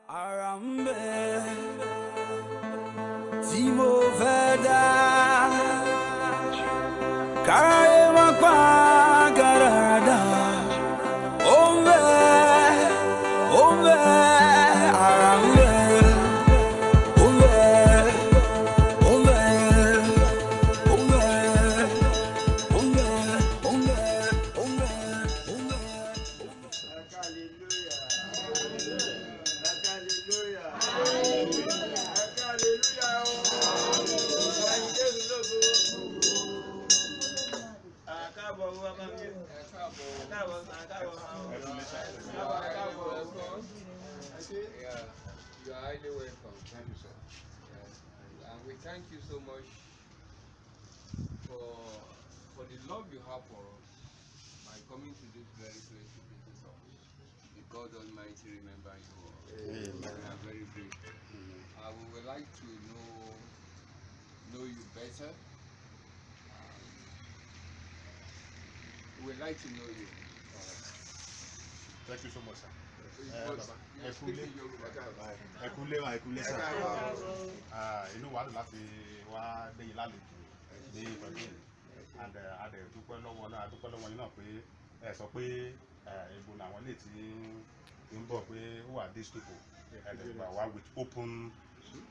Arambe tí mo fẹ́ dá káráyé má pa gàràdà ó ń bẹ Arambe ó ń bẹ Yeah, you are highly welcome. Thank you, sir. Yes, and we thank you so much for the love you have for us by coming to this very place to visit us. May God Almighty remember you all. Amen. We are very grateful. We would like to know you better. We would like to know you. Thank you so much, sir. Ẹkúlé sir. Inú wa dùn láti wá lẹ́yìn lálejò ní ìtọ́jú and adẹ̀ dúpẹ́ lọ́wọ́ náà dúpẹ́ lọ́wọ́ yín náà pé ẹ sọ pé ìbò làwọn lè ti ń bọ̀ pé who are these people ẹ̀dẹ̀ gbà wá with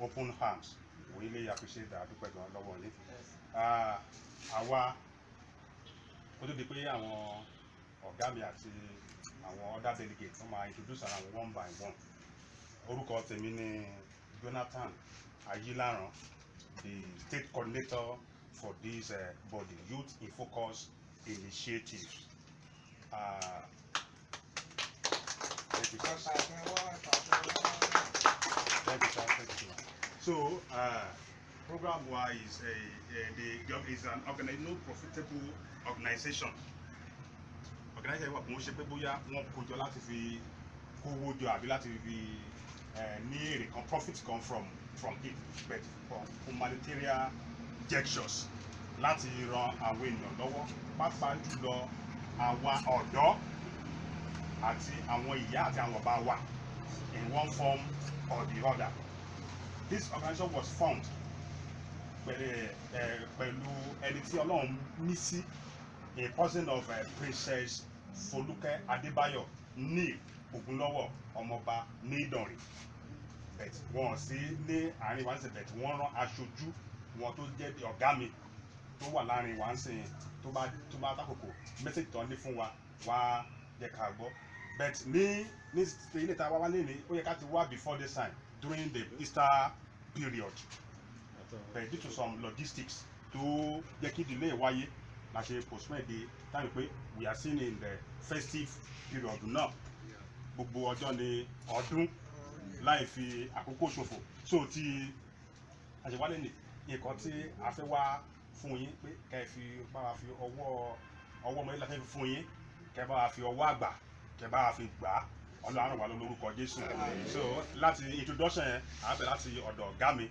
open hands. We really appreciate that dúpẹ́ gan lọ́wọ́ yín. Àwa ó tó di pé àwọn ọ̀gá mi àti àwọn other delegates wọ́n máa introduce ara wọn one by one. Orúkọ tèmi ni Jonathan Ayilaran, the state coordinator for this body, Youth in Focus Initiative. Thank you, sir. Thank you, sir. Thank you. So, program-wise, is an non-profitable organization. Organization wa kò ń ṣe pé bóyá wọ́n kójọ láti fi kówó jọ àbí láti fi ní èrè kan profit kan from it, but for humanitarian gestures láti ran àwọn ènìyàn lọ́wọ́ pàápàá jùlọ àwa ọ̀dọ́ àti àwọn ìyá àti àwọn bàbá wa in one form or the other. This organization was formed pẹ̀lú ẹni tí Ọlọ́run mí sí, a person of Princess Foluke Adebayo ní Ògúnlọ́wọ̀ ọmọọba ní Ìdànrè, but wọ́n sí ní àárín wa ń sìn, but wọ́n rán aṣojú wọn tó jẹ́ bí ọ̀gá mi tó wà láàrin wa ń sìn tó bá dákòókò message tó ní fún wa wá jẹ́ ká gbọ́. But ní ilé ìta wá lé ní ó yẹ ká ti wá before this time during the Easter period, but due to some logistics tó jẹ́ kí delay wáyé la ṣe postpone the time pé we are seen in the festive period náà. Gbogbo ọjọ́ ni ọdún láì fi àkókò ṣòfò. So tí àṣewálé ní nǹkan tí a fẹ́ wá fún yín pé kẹ́ fi bá wa fi ọwọ́ ọmọ ilé fẹ́ fún yín, kẹ́ bá wa fi ọwọ́ àgbà kẹ́ bá wa fi gbà á. Ọlọ́run wà lórúkọ Jésù. So láti introduction yẹn a bẹ̀ láti ọ̀dọ̀ ọ̀gá mi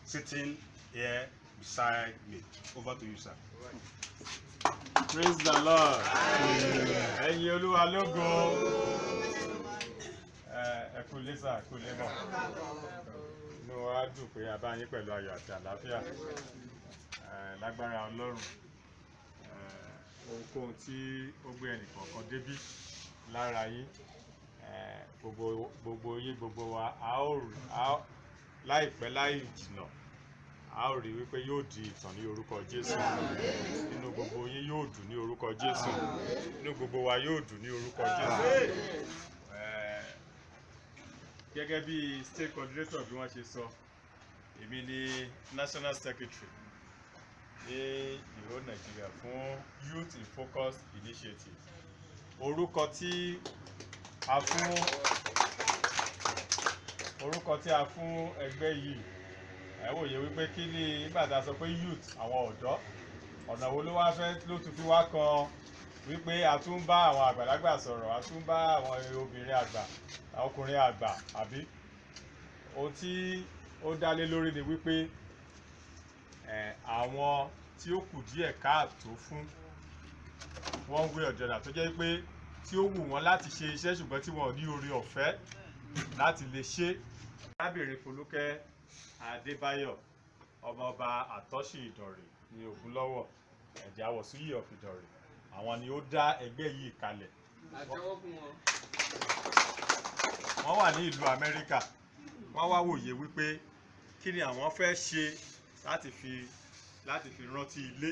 sitting here beside me. Over to you, sir. Praise the Lord. Ẹ̀yin Olúwa lógo. Ẹ kú lẹ́sà, kú lẹ́bọ̀. Inú wa dùn pé a bá yín pẹ̀lú ayọ̀ àti àlàáfíà. Lágbára Ọlọ́run. Ohunkóhun tí ó gbé ẹnìkọ̀ọ̀kan débí lára yín, gbogbo yín gbogbo wa láìpẹ́ láì jìnnà a ó rí wípé yóò di ìtàn ní orúkọ Jésù. Inú gbogbo yín yóò dùn ní orúkọ Jésù. Inú gbogbo wa yóò dùn ní orúkọ Jésù. Gẹ́gẹ́ bí state coordinator bí wọ́n ṣe sọ, èmi ni national secretary ní ìlú Nàìjíríà fún Youth in Focus Initiative. Orúkọ tí a fún ẹgbẹ́ yìí, ẹ wòye wípé kí ni nígbà tá a sọ pé youth àwọn ọ̀dọ́, ọ̀nà wo ló wá fẹ́ ló tún fi wá kan wípé a tún bá àwọn àgbàlagbà sọ̀rọ̀, a tún bá àwọn obìnrin àgbà, ọkùnrin àgbà, àbí ohun tí ó dálé lórí ni wípé àwọn tí ó kù díẹ̀ káàtó fún one way or the other tó jẹ́ pé tí ó wù wọ́n láti ṣe iṣẹ́ ṣùgbọ́n tí wọ́n ò ní oore ọ̀fẹ́ láti lè ṣe. Arábìnrin Folúkẹ́ Adébáyọ̀ ọmọọba Àtọ́ṣì Ìdànrè ní Ògúnlọ́wọ̀ Ẹ̀jẹ̀ Àwọ̀súyì of Ìdànrè, àwọn ni ó dá ẹgbẹ́ yìí kalẹ̀. Àtẹ́wọ́ fún wọn. Wọ́n wà ní ìlú Amẹ́ríkà, wọ́n wá wòye wípé kí ni àwọn fẹ́ ṣe láti fi rántí ilé.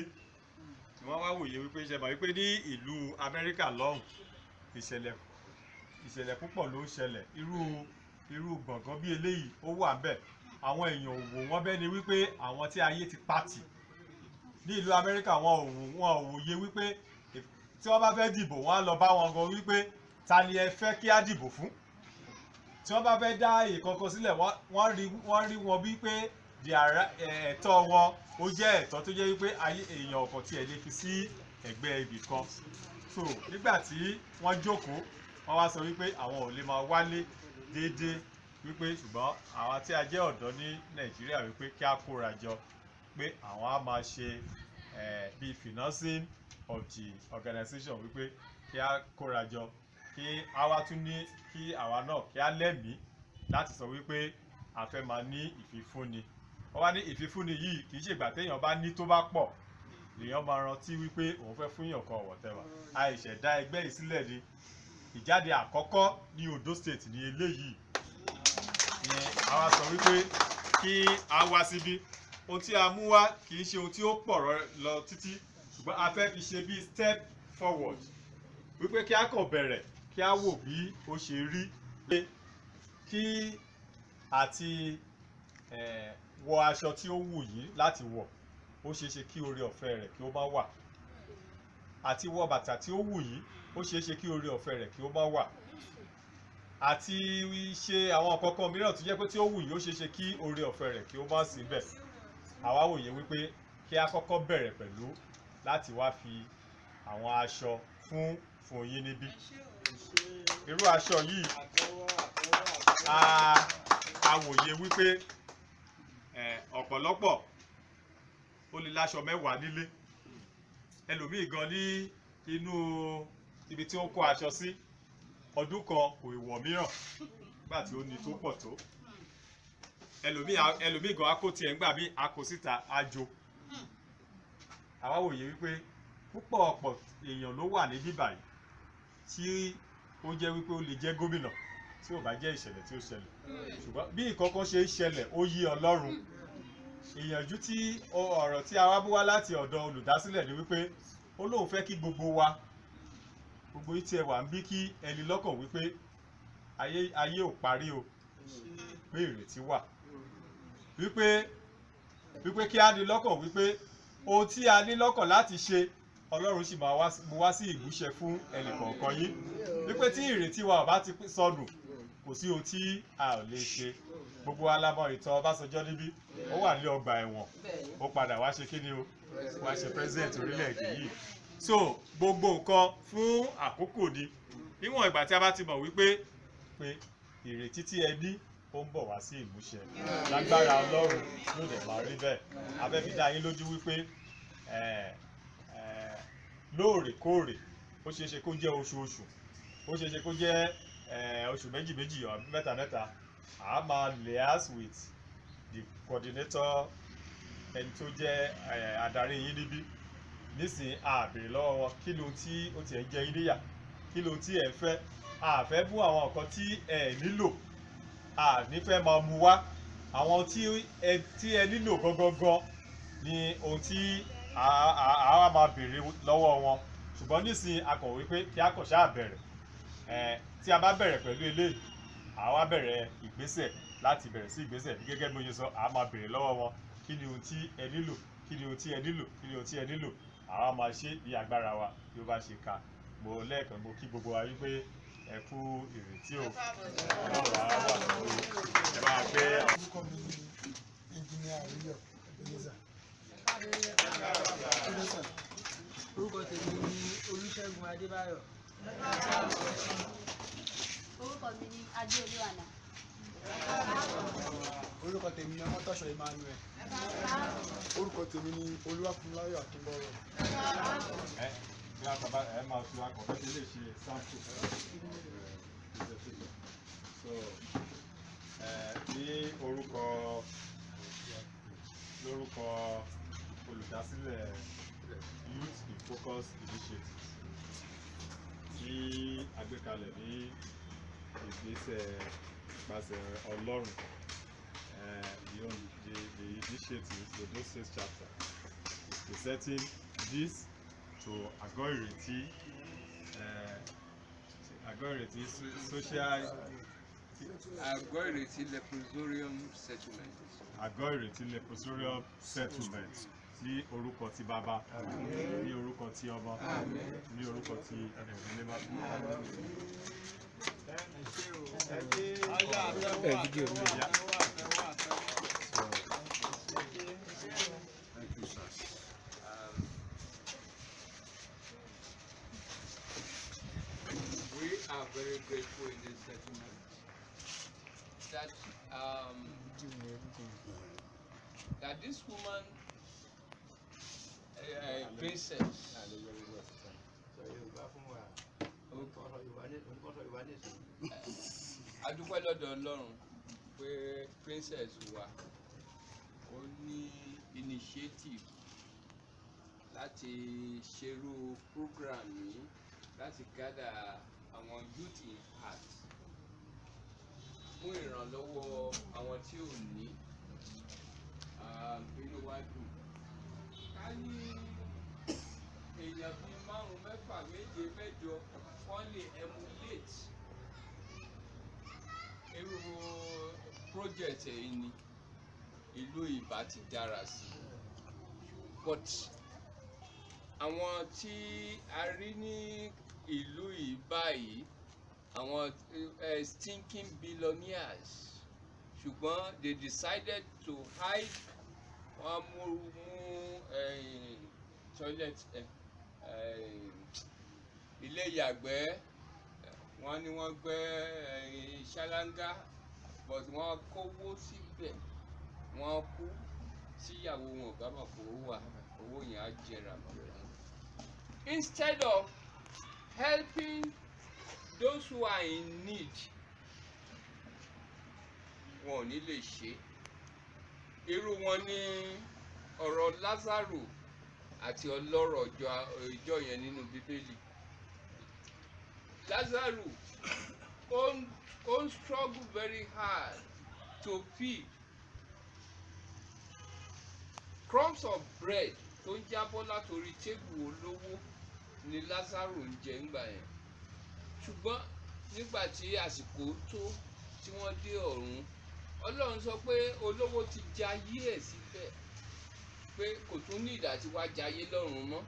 Wọ́n wá wòye wípé ṣe mọ̀ wípé ní ìlú Amẹ́ríkà lọ́hùn ìṣẹ̀lẹ̀ púpọ̀ ló ń ṣẹlẹ̀, irú gbọ̀ngàn bí eléyìí ó wà ńbẹ̀. Àwọn èèyàn ò wò wọ́n bẹ́ẹ̀ ni wípé àwọn tí ayé ti pàtì ní ìlú Amẹ́ríkà wọn ò wòye wípé tí wọ́n bá fẹ́ dìbò wọ́n á lọ bá wọn gan wípé ta ni ẹ fẹ́ kí á dìbò fún. Tí wọ́n bá fẹ́ dá ìkọ̀kọ̀ sílẹ̀ wọ́n rí wọn bí pé ẹ̀tọ́ wọn ó jẹ́ ẹ̀tọ́ tó jẹ́ wípé èèyàn ọ̀kan tí ẹ̀ lè fi sí ẹ̀gbẹ́ ibì kan. So nígbà tí wọ́n jókòó wọ́n wá sọ wípé àwọn ò lè máa wálé déédéé wípé ṣùgbọ́n àwọn tí a jẹ́ ọ̀dọ́ ní Nàìjíríà wípé kí á kóra jọ pé àwọn á máa ṣe bíi financing of the organization wípé kí á kóra jọ kí á wá tún ní kí àwa náà kí á lẹ́mìí láti sọ wípé a fẹ́ máa ní ìfifúnni. Wọ́n wá ní ìfifúnni yìí kì í ṣe ìgbà téèyàn bá ní tó bá pọ̀ lèèyàn máa rántí wípé òun fẹ́ fún yàn kan whatever. Àìṣẹ̀dá ẹgbẹ́ yìí sílẹ̀ ni ìjáde àkọ́kọ́ ní Ondo State ní eléyìí ni àwa sọ wípé kí a wá síbí. Ohun tí a mú wá kì í ṣe ohun tí ó pọ̀ lọ títí ṣùgbọ́n a fẹ́ fi ṣe bí step forward wípé kí a kàn bẹ̀rẹ̀ kí a wò bí ó ṣe rí pé kí àti wọ aṣọ tí ó wù yín láti wọ̀ ó ṣeé ṣe kí oore ọ̀fẹ́ rẹ̀ kí ó má wà, àti wọ bàtà tí ó wù yín ó ṣeé ṣe kí oore ọ̀fẹ́ rẹ̀ kí ó má wà, àti ṣe àwọn kọ̀ọ̀kan mìíràn tó jẹ́ pé tí ó wù yín ó ṣeé ṣe kí oore ọ̀fẹ́ rẹ̀ kí ó má sí bẹ̀. Àwa wòye wípé kí a kọ́kọ́ bẹ̀rẹ̀ pẹ̀lú láti wá fi àwọn aṣọ fún yín níbí. Irú aṣọ yìí a wòye wípé ọ̀pọ̀lọpọ̀ ó lè láṣọ 10 nílé, ẹlòmíì gan ní inú ibi tí ó kó aṣọ sí ọdún kan kò ìwọ̀ mìíràn nígbà tí ó ní tó pọ̀ tó. Ẹlòmíì gan á kó tiẹ̀ ńgbà bí a kó síta ajo. Àwa wòye wípé púpọ̀ ọ̀pọ̀ èèyàn ló wà ní bíbáyìí tí ó jẹ́ wípé ó lè jẹ́ gómìnà tí ò bá jẹ́ ìṣẹ̀lẹ̀ tí ó ṣẹlẹ̀, ṣùgbọ́n bí ìkọ̀kọ̀ ṣe ń ṣẹlẹ̀ ó yí Ọlọ́run. Ìyànjú tí ọ̀rọ̀ tí a wá bú wá láti ọ̀dọ̀ olùdásílẹ̀ ni wípé ó lóun fẹ́ kí gbogbo wa gbogbo tí ẹ wà ń bí kí ẹni lọ́kàn wípé ayé ò parí o, pé ìrètí wà, wípé kí á ní lọ́kàn wípé ohun tí a ní lọ́kàn láti ṣe Ọlọ́run sì máa mú wá sí ìmúṣẹ fún ẹnì kọ̀ọ̀kan yín, wípé tí ìrètí wa ò bá ti sọnù kò sí ohun tí a ò lè ṣe. Gbogbo alámọ̀ ìtàn Ọbásanjọ́ níbí ó wà ní ọgbà ẹ̀wọ̀n ó padà wá ṣe kí ni o wá ṣe president orílẹ̀-èdè yìí. So gbogbo nǹkan fún àkókò ni, níwọ̀n ìgbà tí a bá ti mọ̀ wípé ìrètí tí ẹ ní ó ń bọ̀ wá sí ìmúṣẹ lágbára Ọlọ́run ló dẹ̀ máa rí bẹ́ẹ̀. A fẹ́ fi dá yín lójú wípé lóòrèkóòrè ó ṣeé ṣe kó jẹ́ oṣooṣù, ó ṣeé ṣe kó jẹ́ oṣù méjì àbí mẹ́ta a máa liaise with the coordinator ẹni tó jẹ́ adarí yín níbí. Nísìnyí a béèrè lọ́wọ́ wọn kí ló tí ó tiẹ̀ ń jẹ yín níyà, kí ló tí ẹ fẹ́. A fẹ́ mú àwọn nǹkan tí ẹ nílò, a nífẹ̀ẹ́ máa mú wá. Àwọn tí ẹ nílò gangan ni ohun tí a máa béèrè lọ́wọ́ wọn. Ṣùgbọ́n nísìnyí a kàn wípé kí a kàn ṣáà bẹ̀rẹ̀. Tí a bá bẹ̀rẹ̀ pẹ̀lú eléyìí a wá bẹ̀rẹ̀ ìgbésẹ̀ láti bẹ̀rẹ̀ sí ìgbésẹ̀ bí gẹ́gẹ́ bí mo ṣe sọ, a máa béèrè lọ́wọ́ wọn kí ni ohun tí ẹ nílò, kí ni ohun tí ẹ nílò, kí ni ohun tí ẹ nílò. Àwa máa ṣe bí agbára wa bí ó bá ṣe ká. Mo lẹ́ẹ̀kan mo kí gbogbo wa wípé ẹ kú ìrètí o. Ọlọ́run á wà pẹ̀lú ẹ máa gbé àwọn. Orúkọ mi ni Engineer Ariyo Ebenezer. Orúkọ tèmi ni Olúṣẹ́gun Adébáyọ̀. Orúkọ mi ni Adéolúwànà. Orúkọ tèmi ni Ọmọ́tọ́ṣọ̀ Emmanuel. Orúkọ tèmi ni Olúwafúnmiláyọ̀ Akínbọ́rọ̀. Bí a sábà máa fi akọ̀fẹ́ ṣe lè ṣe sample. So ní lórúkọ olùdásílẹ̀ Youth in Focus Initiative tí a gbé kalẹ̀ ní ìgbésẹ̀ ìpàṣẹ Ọlọ́run, the initiative, the Ondo State chapter, is presenting this to Ago-Ireti social Ago-Ireti Leprosarium Settlement. Ago-Ireti Leprosarium Settlement ní orúkọ ti Bàbá, ní orúkọ ti Ọmọ, ní orúkọ ti Ẹ̀mí Mímọ́. We are very grateful in this settlement that this woman, princess, adúpẹ́ lọ́dọ̀ Ọlọ́run pé princess wa ó ní initiative láti ṣerú program yìí láti gather àwọn youth in heart fún ìrànlọ́wọ́ àwọn tí ò ní. Inú wa dùn ká ní èèyàn bíi 5, 6, 7, 8 wọ́n lè emulate irú project èyí ni ìlú ìbá ti dára sí, but àwọn tí a rí ní ìlú ìbá yìí àwọn stinking billionaires, ṣùgbọ́n they decided to hide. Wọ́n mú toilet ilé ìyàgbẹ́, wọ́n ní wọ́n gbẹ́ ṣáláńgá, but wọ́n kówó síbẹ̀, wọ́n kú tíyàwó wọn ò bá mọ̀ pé owó yẹn á jẹrà mọ́. Instead of helping those who are in need, wọn ò ní lè ṣe. Irú wọn ní ọ̀rọ̀ Lázárù àti ọlọ́rọ̀ ìjọ yẹn nínú Bíbélì. Lázárù ó ń struggle very hard to feed. Crumbs of bread tó ń jábọ́ látòrí tébù olówó ni Lázárù ń jẹ ńgbà yẹn. Ṣùgbọ́n nígbà tí àsìkò tó tí wọ́n dé ọ̀run, Ọlọ́run sọ pé olówó ti jayé ẹ̀ síbẹ̀, pé kò tún ní ìdá tí wàá jayé lọ́run mọ́.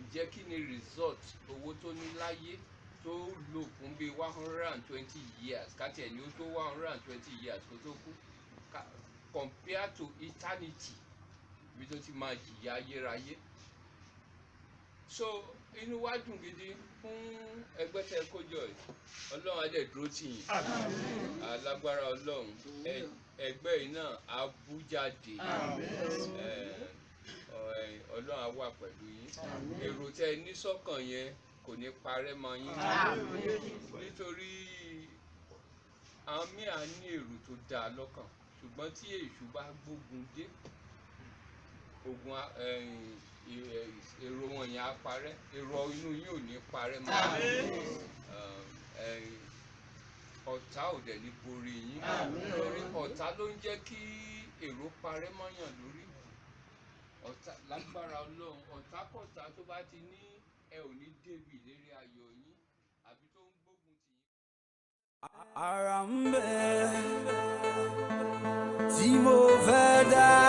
Ǹjẹ́ kí ni result owó tó ní láyé tó lò fún bíi 120 years, káti ẹ̀ ní ó tó 120 years kó tó kú, compared to eternity bí tó ti máa jìyà ayérayé. So inú wa dùn gidi fún ẹgbẹ́ tẹ́ kó jọ yìí. Ọlọ́run á dẹ̀ dúró tì yín. Alágbára Ọlọ́run, ẹgbẹ́ yìí náà á bú jáde. Ọlọ́run á wà pẹ̀lú yín. Èrò tẹ́ ẹ ní sọ́kàn yẹn kò ní parẹ́ mọ́ yín. Nítorí àwọn míì á ní èrò tó dáa lọ́kàn, ṣùgbọ́n tí èṣù bá gbógun dé, ogun èrò wọn yẹn á parẹ́. Èrò inú yín ò ní parẹ́ mọ́. Ọ̀tá ò dẹ̀ ní borí yín. Nítorí ọ̀tá ló ń jẹ́ kí èrò parẹ́ mọ́yàn lórí. Ọ̀tá lágbára Ọlọ́run, ọ̀tákọ̀tá tó bá ti ní ẹ ò ní débi ìlérí ayọ̀ yín àbí tó ń gbógun tì yín. Ara ń bẹ tí mo fẹ́ dá.